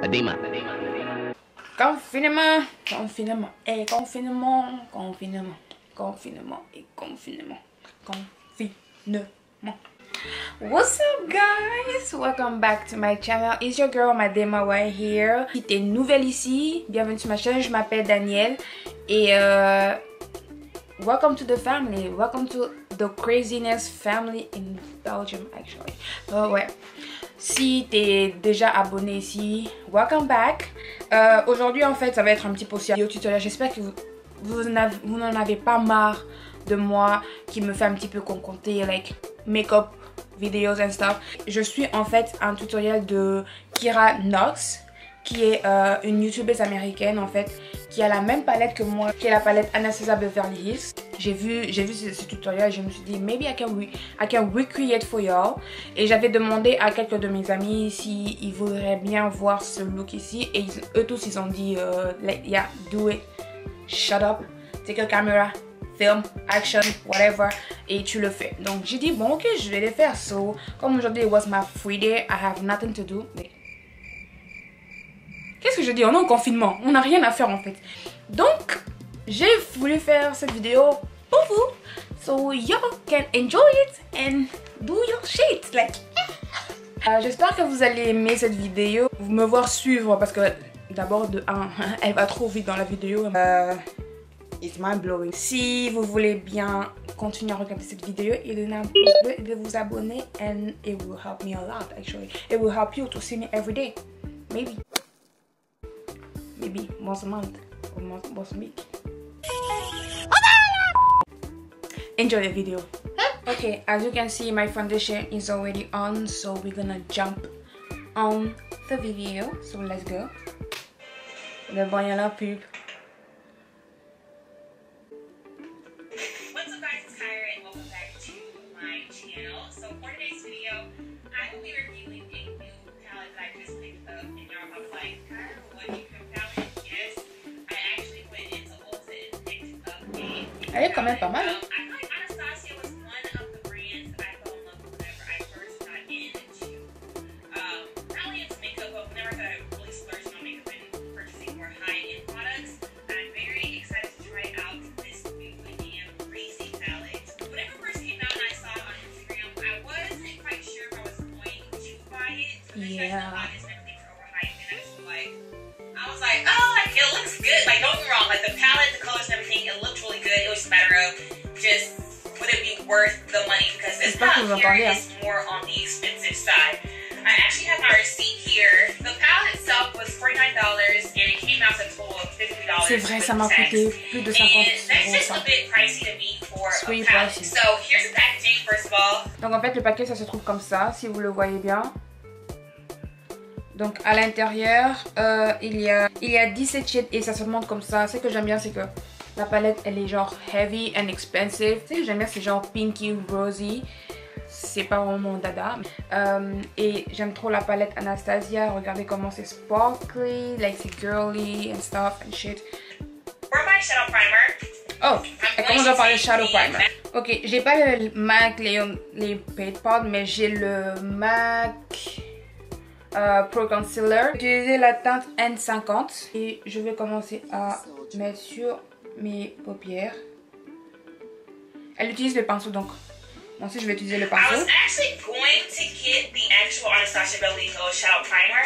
Adema. Confinement, confinement, et confinement, confinement, confinement, et confinement, confinement. What's up guys? Welcome back to my channel. It's your girl Madema right here. Si t'es nouvelle ici, bienvenue sur ma chaîne. Je m'appelle Danielle et welcome to the family. Welcome to the craziness family in Belgium actually. Ouais. Si t'es déjà abonné ici, welcome back. Aujourd'hui en fait ça va être un petit vidéo tutoriel. J'espère que vous n'en avez pas marre de moi qui me fait un petit peu concocter like make-up videos and stuff. Je suis en fait un tutoriel de Kira Knox qui est une youtubeuse américaine en fait qui a la même palette que moi, qui est la palette Anastasia Beverly Hills. J'ai vu ce tutoriel et je me suis dit maybe I can recreate for y'all. Et j'avais demandé à quelques de mes amis s'ils voudraient bien voir ce look ici et eux tous ils ont dit like, yeah, do it, shut up, take a camera, film, action, whatever, et tu le fais. Donc j'ai dit bon ok je vais le faire. So comme aujourd'hui it was my free day, I have nothing to do. Qu'est-ce que je dis? On est en confinement, on n'a rien à faire en fait. Donc j'ai voulu faire cette vidéo pour vous, so y'all can enjoy it and do your shit like. J'espère que vous allez aimer cette vidéo, vous me voir suivre parce que d'abord de 1 elle va trop vite dans la vidéo. It's mind blowing. Si vous voulez bien continuer à regarder cette vidéo, il y a un pouce bleu et de vous abonner and it will help me a lot actually. It will help you to see me every day. Maybe once a month or once a week. Enjoy the video. Okay, as you can see my foundation is already on, so we're gonna jump on the video. So let's go. Le bon, il y a la pub. Elle est quand même pas mal. Hein? Yeah. I was like, oh, like, it looks good. Like, don't get me wrong. Like, the palette, the colors, and everything, it looked really good. It was just a matter of just would it be worth the money? Because this palette here is more on the expensive side. I actually have my receipt here. The palette itself was $49 and it came out to a total of $50. C'est vrai, ça m'a coûté plus de 50 €. That's just a bit pricey to me for a palette. So here's the packaging first of all. Donc en fait le paquet ça se trouve comme ça, si vous le voyez bien. Donc à l'intérieur, il y a 17 shades et ça se montre comme ça. Ce que j'aime bien c'est que la palette elle est genre heavy and expensive. Ce que j'aime bien c'est genre pinky rosy. C'est pas vraiment mon dada. Et j'aime trop la palette Anastasia. Regardez comment c'est sparkly, like c'est girly and stuff and shit. For my shadow primer. Oh, elle commence à parler shadow primer. Ok, j'ai pas le MAC les Paint Pot, mais j'ai le MAC Pro Concealer. J'ai utilisé la teinte N50 et je vais commencer à mettre sur mes paupières. Elle utilise le pinceau donc moi aussi je vais utiliser le pinceau. I was actually going to get the actual Anastasia Beverly Hills shadow primer,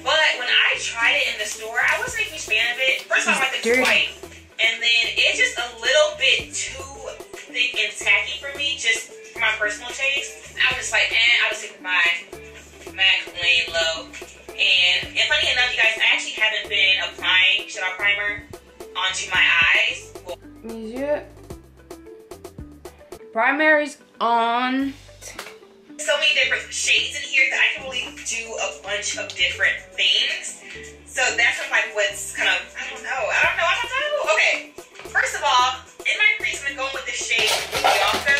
but when I tried it in the store, I wasn't a huge fan of it. First of all, I like the white, and then it's just a little bit too thick and tacky for me, just for my personal taste. I was just like, I'll just stick with my MAC Lane Low. And funny enough, you guys, I actually haven't been applying shadow primer onto my eyes. Mes yeux. Primer is on. So many different shades in here that I can really do a bunch of different things. So that's like what's kind of, I don't know. Okay, first of all, in my crease, I'm going with this shade Bianca.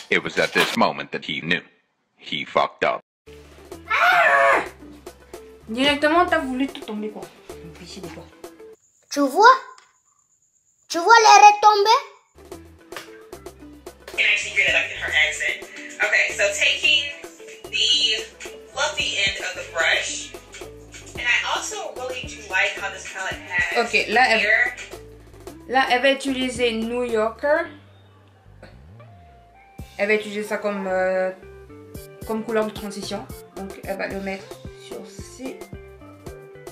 It was at this moment that he knew. He fucked up. Ah! Directement, t'as voulu tout tomber quoi. Tu vois les retombées? And actually hear that like in her accent. Okay, so taking the fluffy end of the brush. And I also really do like how this palette has Ok, là here. elle va utiliser New Yorker. Elle va utiliser ça comme couleur de transition. Donc elle va le mettre sur ses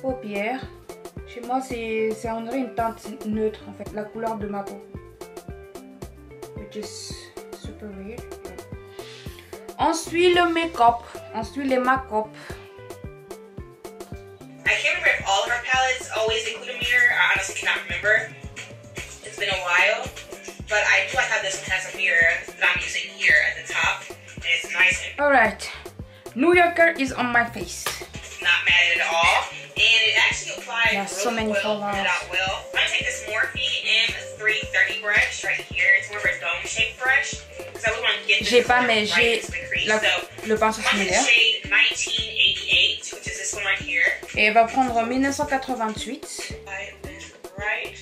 paupières. Chez moi c'est on dirait une teinte neutre en fait, la couleur de ma peau. Which is super weird. Ensuite le make-up. Ensuite les make-up. I can't remember if all of our palettes always include a mirror. I honestly cannot remember. It's been a while. But I do like how this one has a mirror that I'm using here at the top. And it's nice and Alright. New Yorker is on my face. not matted at all. And it actually applies Yeah, so many well, colors. blended out well. I'm going to take this Morphe M330 brush right here. It's more of a dome-shaped brush. Because I really want to get this J'ai pas, color mais right j'ai into the crease. le pinceau I'm in the similaire. shade 1988, which is this one right here. Et elle va prendre 1988. Apply this right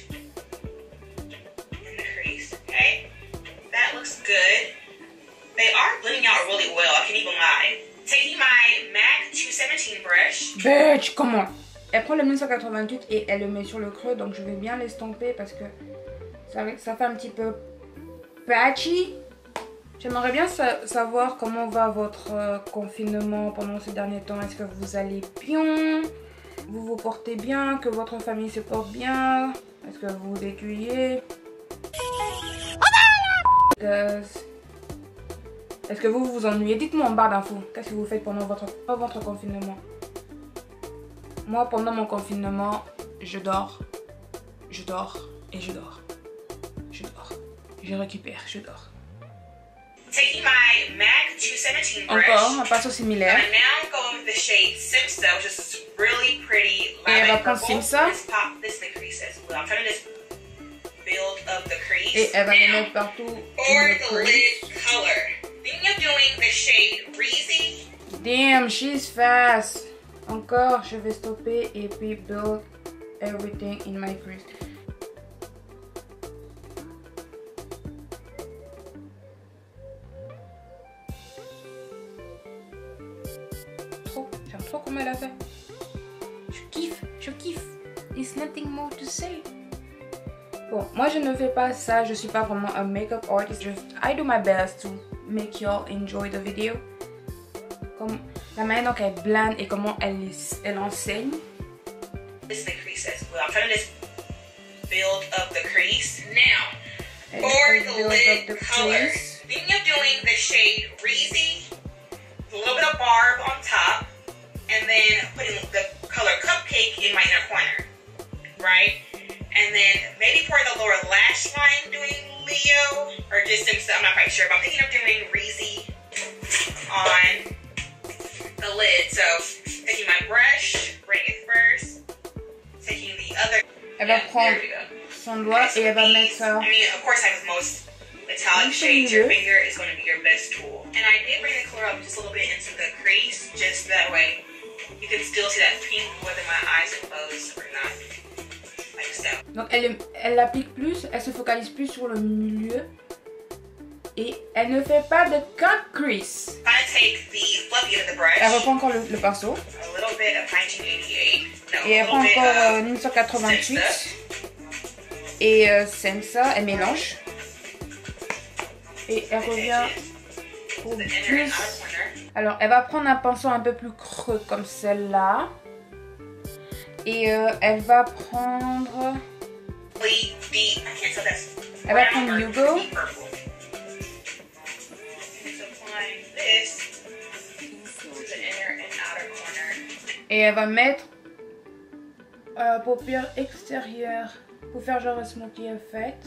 in the crease, okay? That looks good. They are blending out really well, I can't even lie. Taking my MAC 217 brush. Bitch, comment? Elle prend le 1988 et elle le met sur le creux, donc je vais bien l'estomper parce que ça fait un petit peu patchy. J'aimerais bien savoir comment va votre confinement pendant ces derniers temps. Est-ce que vous allez bien? Vous vous portez bien? Que votre famille se porte bien? Est-ce que vous vous écuyez? Est-ce que vous vous ennuyez? Dites-moi en barre d'infos. Qu'est-ce que vous faites pendant votre confinement? Moi, pendant mon confinement, je dors et je dors. Je dors. Je récupère, je dors. Taking my MAC 217 brush. Encore un pinceau similaire. I now go with the shade Simsa, which is really pretty Et elle va lavender prendre purple. Simsa. Let's pop this in the crease as well. I'm trying to just build up the crease. Et elle va le now, mettre partout. for in the the crease. lid color, thinking of doing the shade Reezy. Damn, she's fast. Encore, je vais stopper et puis build everything in my crease. J'aime trop comment elle a fait. Je kiffe. There's nothing more to say. Bon, moi je ne fais pas ça, je suis pas vraiment un makeup artist. I do my best to make y'all enjoy the video. Comme la manière dont elle blende et comment elle enseigne. This is the crease as well. I'm trying to just build up the crease. Now, for the lid color, thinking of doing the shade Reezy, a little bit of barb on top, and then putting the color Cupcake in my inner corner, right? And then maybe for the lower lash line doing Leo, or just Simsa, I'm not quite sure, but I'm thinking of doing Reezy on the lid. So, taking my brush, bring it first, taking the other, Elle va prendre there we go. son doigt et elle va mettre ça. I mean, of course, like with most metallic shades, your finger is going to be your best tool. And I did bring the color up just a little bit into the crease, just that way you can still see that pink whether my eyes are closed or not. Like so. Donc elle applique plus, elle se focalise plus sur le milieu. Et elle ne fait pas de cut crease. I'm going to take the fluffy end of the brush, Elle reprend encore le pinceau. a little bit of 1988, no, Et a elle prend little bit encore of 1988. Simsa. Et Simsa, elle mélange. Et elle revient au The inner and plus. outer corner. Alors elle va prendre un pinceau un peu plus creux comme celle-là. Et elle va prendre... Really deep. I can't tell that's Elle va brown prendre or Hugo. deep purple. Just applying this to the inner and outer corner. Et elle va mettre paupières extérieures pour faire genre smoky effect.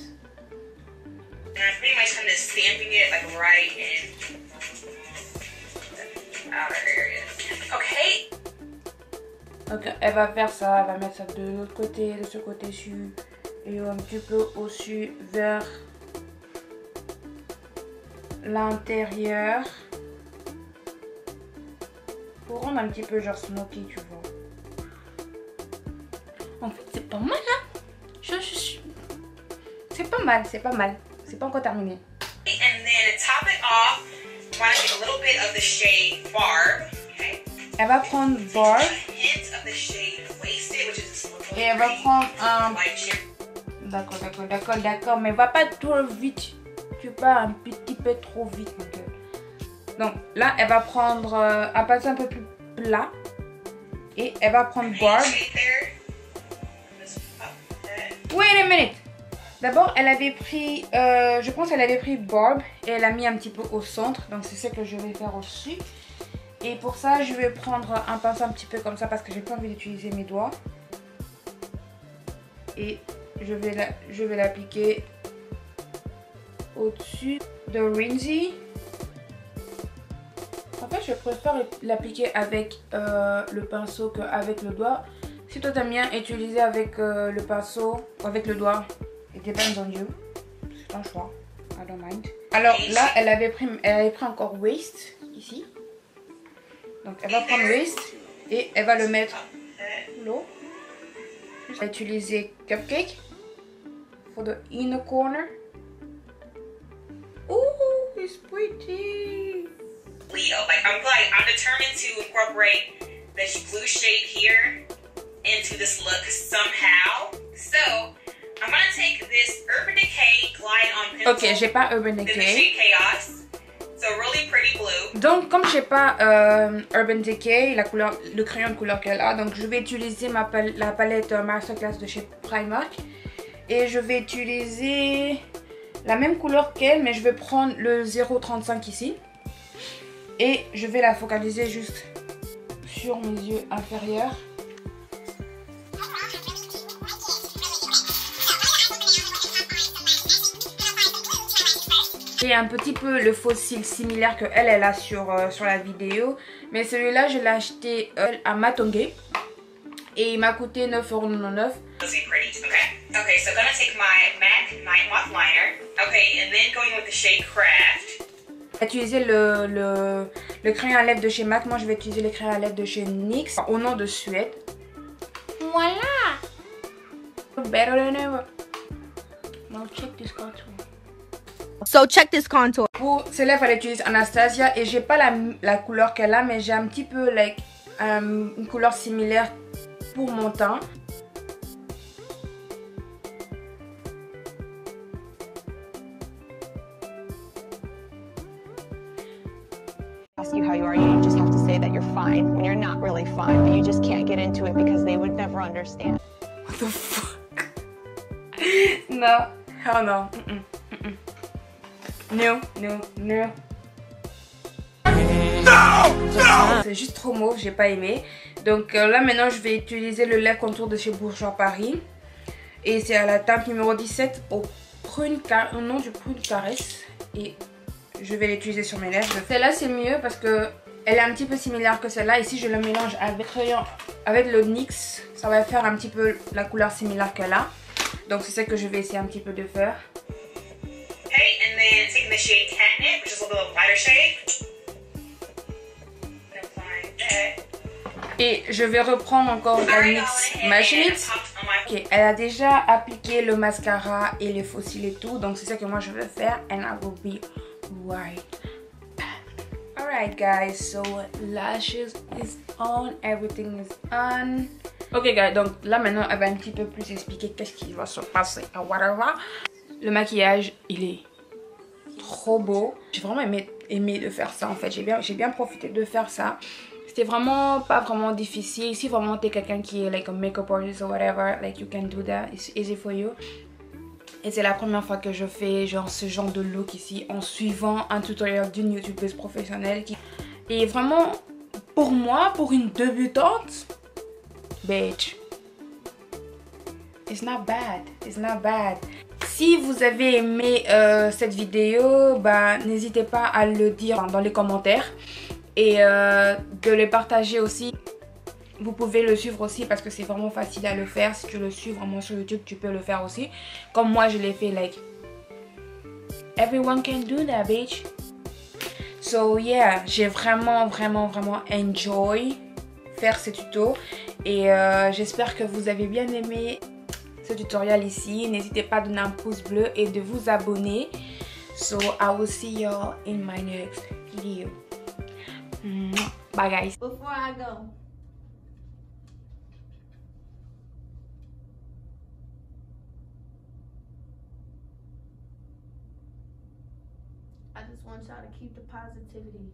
And I'm pretty much kind of stamping it like right in the outer areas. Okay. Donc elle va faire ça, elle va mettre ça de l'autre côté, de ce côté-ci et un petit peu au-dessus vers l'intérieur pour rendre un petit peu genre smoky, tu vois. En fait c'est pas mal hein. C'est pas mal, c'est pas mal. C'est pas encore terminé. And then to top it off, I want to get a little bit of the shade Barb. Okay. Elle va prendre Barb. Et elle va prendre un... D'accord, mais va pas trop vite. Tu pars un petit peu trop vite, mon cœur. Donc là, elle va prendre un pinceau un peu plus plat. Et elle va prendre Barb. Wait a minute. D'abord, elle avait pris, je pense qu'elle avait pris Barb et elle a mis un petit peu au centre. Donc c'est ce que je vais faire aussi. Et pour ça, je vais prendre un pinceau un petit peu comme ça parce que j'ai pas envie d'utiliser mes doigts. Et je vais l'appliquer au-dessus de Rinsey. En fait, je préfère l'appliquer avec le pinceau qu'avec le doigt. Si toi t'aimes bien utiliser avec le pinceau ou avec le doigt, it depends on you. C'est ton choix. I don't mind. Alors là, elle avait pris encore Waist ici. Donc elle va prendre Waist et elle va le mettre l'eau. Elle va utiliser Cupcake for the inner corner. Ooh, it's pretty. Leo, I'm determined to incorporate this blue shade here into this look somehow. So I'm gonna take this Urban Decay Glide on Pencil. Ok, j'ai pas Urban Decay. In the shade Chaos. So really pretty blue. Donc comme j'ai pas Urban Decay, le crayon de couleur qu'elle a, donc je vais utiliser la palette Masterclass de chez Primark. Et je vais utiliser la même couleur qu'elle, mais je vais prendre le 0,35 ici. Et je vais la focaliser juste sur mes yeux inférieurs. J'ai un petit peu le faux cil similaire que elle a sur la vidéo. Mais celui-là, je l'ai acheté à Matongé. Et il m'a coûté 9,99 €. Okay, so I'm gonna take my MAC Night Moth Liner. Okay, and then going with the shade Craft. Utiliser le crayon à lèvres de chez MAC. Moi, je vais utiliser le crayon à lèvres de chez NYX au nom de Suède. Voilà. Better than ever. Now check this contour. So check this contour. Pour ces lèvres, elle utilise Anastasia et j'ai pas la couleur qu'elle a, mais j'ai un petit peu une couleur similaire pour mon teint. Ask you how you are, you just have to say that you're fine when you're not really fine, but you just can't get into it because they would never understand. What the fuck? No, hell no. No. C'est juste trop mauve, j'ai pas aimé. Donc là maintenant je vais utiliser le lait contour de chez Bourjois Paris. Et c'est à la teinte numéro 17 au nom du prune caresse. Et je vais l'utiliser sur mes lèvres. Celle-là c'est mieux parce que elle est un petit peu similaire que celle-là. Et si je le mélange avec le NYX, ça va faire un petit peu la couleur similaire qu'elle a. Donc c'est ça que je vais essayer un petit peu de faire. Okay, and then taking the shade Catnip, which is a little lighter shade. Et je vais reprendre encore la NYX Match. Ok, elle a déjà appliqué le mascara et les faux cils et tout. Donc c'est ça que moi je vais faire. And I will be right back. Alright guys, so lashes is on. Everything is on. Ok guys, donc là maintenant elle va un petit peu plus expliquer qu'est-ce qui va se passer à whatever. Le maquillage, il est trop beau. J'ai vraiment aimé de faire ça en fait. J'ai bien profité de faire ça. C'était vraiment pas vraiment difficile. Si vraiment t'es quelqu'un qui est like a makeup artist or whatever, like you can do that. It's easy for you. Et c'est la première fois que je fais ce genre de look ici en suivant un tutoriel d'une youtubeuse professionnelle qui est vraiment, pour moi, pour une débutante, bitch. It's not bad. It's not bad. Si vous avez aimé cette vidéo, bah, n'hésitez pas à le dire dans les commentaires et de les partager aussi. Vous pouvez le suivre aussi parce que c'est vraiment facile à le faire. Si tu le suis vraiment sur YouTube, tu peux le faire aussi. Comme moi, je l'ai fait, like, everyone can do that, bitch. So yeah, j'ai vraiment enjoy faire ce tuto et j'espère que vous avez bien aimé ce tutoriel ici. N'hésitez pas à donner un pouce bleu et de vous abonner. So I will see y'all in my next video. Bye guys. Before I go, I just want y'all to keep the positivity.